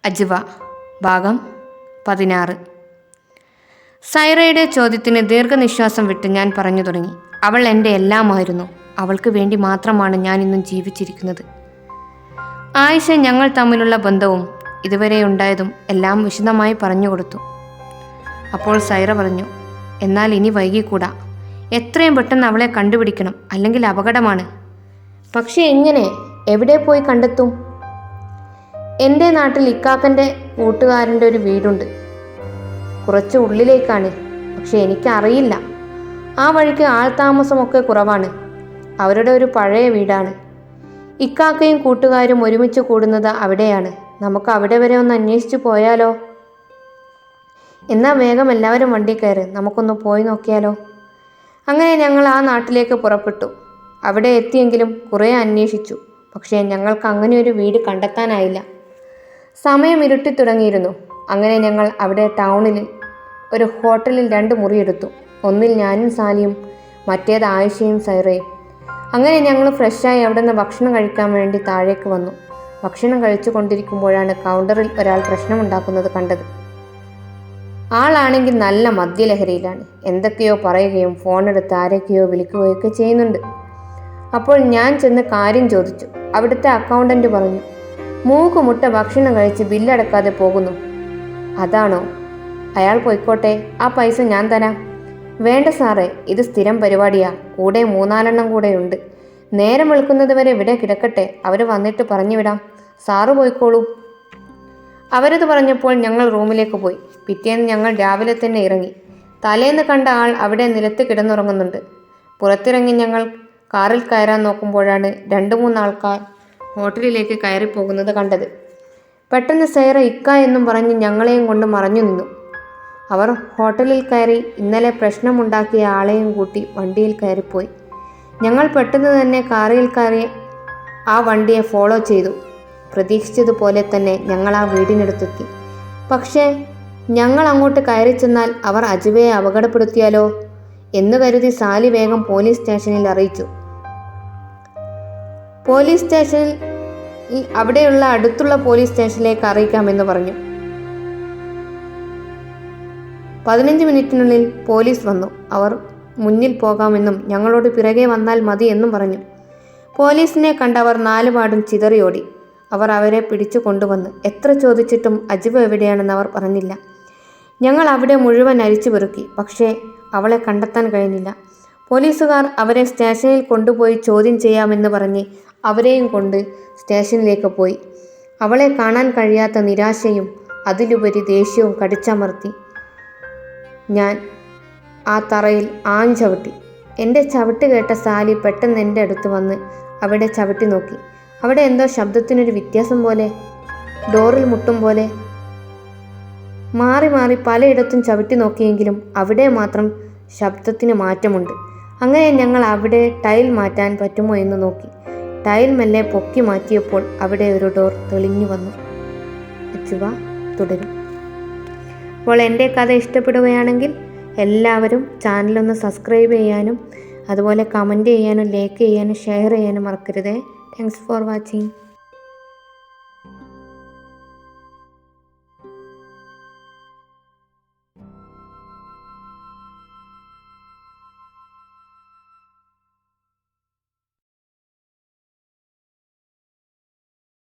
അജ്വ ഭാഗം 16. സൈറയുടെ ചോദ്യത്തിന് ദീർഘനിശ്വാസം വിട്ട് ഞാൻ പറഞ്ഞു തുടങ്ങി. അവൾ എൻ്റെ എല്ലാമായിരുന്നു. അവൾക്ക് വേണ്ടി മാത്രമാണ് ഞാൻ ഇന്നും ജീവിച്ചിരിക്കുന്നത്. ആയിഷ ഞങ്ങൾ തമ്മിലുള്ള ബന്ധവും ഇതുവരെ ഉണ്ടായതും എല്ലാം വിശദമായി പറഞ്ഞു കൊടുത്തു. അപ്പോൾ സൈറ പറഞ്ഞു, എന്നാൽ ഇനി വൈകിക്കൂടാ. എത്രയും പെട്ടെന്ന് അവളെ കണ്ടുപിടിക്കണം, അല്ലെങ്കിൽ അപകടമാണ്. പക്ഷേ എങ്ങനെ? എവിടെ പോയി കണ്ടെത്തും? എൻ്റെ നാട്ടിൽ ഇക്കാക്കൻ്റെ കൂട്ടുകാരൻ്റെ ഒരു വീടുണ്ട്. കുറച്ച് ഉള്ളിലേക്കാണ്. പക്ഷെ എനിക്കറിയില്ല. ആ വഴിക്ക് ആൾതാമസമൊക്കെ കുറവാണ്. അവരുടെ ഒരു പഴയ വീടാണ്. ഇക്കാക്കയും കൂട്ടുകാരും ഒരുമിച്ച് കൂടുന്നത് അവിടെയാണ്. നമുക്ക് അവിടെ വരെ ഒന്ന് അന്വേഷിച്ചു പോയാലോ? എന്നാൽ വേഗം എല്ലാവരും വണ്ടി കയറി, നമുക്കൊന്ന് പോയി നോക്കിയാലോ? അങ്ങനെ ഞങ്ങൾ ആ നാട്ടിലേക്ക് പുറപ്പെട്ടു. അവിടെ എത്തിയെങ്കിലും കുറേ അന്വേഷിച്ചു. പക്ഷേ ഞങ്ങൾക്ക് അങ്ങനെ ഒരു വീട് കണ്ടെത്താനായില്ല. സമയം ഇരുട്ടി തുടങ്ങിയിരുന്നു. അങ്ങനെ ഞങ്ങൾ അവിടെ ടൗണിൽ ഒരു ഹോട്ടലിൽ 2 മുറിയെടുത്തു. ഒന്നിൽ ഞാനും സാലിയും, മറ്റേത് ആയിഷയും സൈറയും. അങ്ങനെ ഞങ്ങൾ ഫ്രഷായി അവിടെ നിന്ന് ഭക്ഷണം കഴിക്കാൻ വേണ്ടി താഴേക്ക് വന്നു. ഭക്ഷണം കഴിച്ചു കൊണ്ടിരിക്കുമ്പോഴാണ് കൗണ്ടറിൽ ഒരാൾ പ്രശ്നമുണ്ടാക്കുന്നത് കണ്ടത്. ആളാണെങ്കിൽ നല്ല മദ്യലഹരിയിലാണ്. എന്തൊക്കെയോ പറയുകയും ഫോണെടുത്ത് ആരൊക്കെയോ വിളിക്കുകയൊക്കെ ചെയ്യുന്നുണ്ട്. അപ്പോൾ ഞാൻ ചെന്ന് കാര്യം ചോദിച്ചു. അവിടുത്തെ അക്കൗണ്ടന്റ് പറഞ്ഞു, മൂക്കുമുട്ട ഭക്ഷണം കഴിച്ച് ബില്ലടക്കാതെ പോകുന്നു. അതാണോ? അയാൾ പോയിക്കോട്ടെ, ആ പൈസ ഞാൻ തരാം. വേണ്ട സാറേ, ഇത് സ്ഥിരം പരിപാടിയാ. കൂടെ 3-4 കൂടെയുണ്ട്. നേരം വെളുക്കുന്നത് വരെ ഇവിടെ കിടക്കട്ടെ. അവർ വന്നിട്ട് പറഞ്ഞു വിടാം. സാറ് പോയിക്കോളൂ. അവരത് പറഞ്ഞപ്പോൾ ഞങ്ങൾ റൂമിലേക്ക് പോയി. പിറ്റേന്ന് ഞങ്ങൾ രാവിലെ തന്നെ ഇറങ്ങി. തലേന്ന് കണ്ട ആൾ അവിടെ നിലത്ത് കിടന്നുറങ്ങുന്നുണ്ട്. പുറത്തിറങ്ങി ഞങ്ങൾ കാറിൽ കയറാൻ നോക്കുമ്പോഴാണ് 2-3 ആൾക്കാർ ഹോട്ടലിലേക്ക് കയറിപ്പോകുന്നത് കണ്ടത്. പെട്ടെന്ന് സൈറ ഇക്ക എന്നും പറഞ്ഞ് ഞങ്ങളെയും കൊണ്ട് മറഞ്ഞു നിന്നു. അവർ ഹോട്ടലിൽ കയറി ഇന്നലെ പ്രശ്നമുണ്ടാക്കിയ ആളെയും കൂട്ടി വണ്ടിയിൽ കയറിപ്പോയി. ഞങ്ങൾ പെട്ടെന്ന് തന്നെ കാറിൽ കയറി ആ വണ്ടിയെ ഫോളോ ചെയ്തു. പ്രതീക്ഷിച്ചതുപോലെ തന്നെ ഞങ്ങൾ ആ വീടിനടുത്തെത്തി. പക്ഷേ ഞങ്ങൾ അങ്ങോട്ട് കയറി ചെന്നാൽ അവർ അജ്വയെ അപകടപ്പെടുത്തിയാലോ എന്ന് കരുതി സാലി വേഗം പോലീസ് സ്റ്റേഷനിൽ അറിയിച്ചു. പോലീസ് സ്റ്റേഷനിൽ അവിടെയുള്ള അടുത്തുള്ള പോലീസ് സ്റ്റേഷനിലേക്ക് അറിയിക്കാമെന്ന് പറഞ്ഞു. 15 മിനിറ്റിനുള്ളിൽ പോലീസ് വന്നു. അവർ മുന്നിൽ പോകാമെന്നും ഞങ്ങളോട് പിറകെ വന്നാൽ മതി എന്നും പറഞ്ഞു. പോലീസിനെ കണ്ടവർ 4 പാടും ചിതറിയോടി. അവർ അവരെ പിടിച്ചു കൊണ്ടുവന്ന് എത്ര ചോദിച്ചിട്ടും അജ്വ എവിടെയാണെന്ന് അവർ പറഞ്ഞില്ല. ഞങ്ങൾ അവിടെ മുഴുവൻ അരിച്ചു പെറുക്കി. പക്ഷേ അവളെ കണ്ടെത്താൻ കഴിഞ്ഞില്ല. പോലീസുകാർ അവരെ സ്റ്റേഷനിൽ കൊണ്ടുപോയി ചോദ്യം ചെയ്യാമെന്ന് പറഞ്ഞ് അവരെയും കൊണ്ട് സ്റ്റേഷനിലേക്ക് പോയി. അവളെ കാണാൻ കഴിയാത്ത നിരാശയും അതിലുപരി ദേഷ്യവും കടിച്ചമർത്തി ഞാൻ ആ തറയിൽ ആഞ്ഞു ചവിട്ടി. എൻ്റെ ചവിട്ട് കേട്ട സാലി പെട്ടെന്ന് എൻ്റെ അടുത്ത് വന്ന് അവിടെ ചവിട്ടി നോക്കി. അവിടെ എന്തോ ശബ്ദത്തിനൊരു വ്യത്യാസം പോലെ, ഡോറിൽ മുട്ടും പോലെ. മാറി മാറി പലയിടത്തും ചവിട്ടി നോക്കിയെങ്കിലും അവിടെ മാത്രം ശബ്ദത്തിന് മാറ്റമുണ്ട്. അങ്ങനെ ഞങ്ങൾ അവിടെ ടൈൽ മാറ്റാൻ പറ്റുമോ എന്ന് നോക്കി. ടൈൽ മെല്ലെ പൊക്കി മാറ്റിയപ്പോൾ അവിടെ ഒരു ഡോർ തെളിഞ്ഞു വന്നു. അജ്വ തുടരും. അപ്പോൾ എൻ്റെ കഥ ഇഷ്ടപ്പെടുകയാണെങ്കിൽ എല്ലാവരും ചാനലൊന്ന് സബ്സ്ക്രൈബ് ചെയ്യാനും അതുപോലെ കമൻറ്റ് ചെയ്യാനും ലൈക്ക് ചെയ്യാനും ഷെയർ ചെയ്യാനും മറക്കരുതേ. Thanks for watching.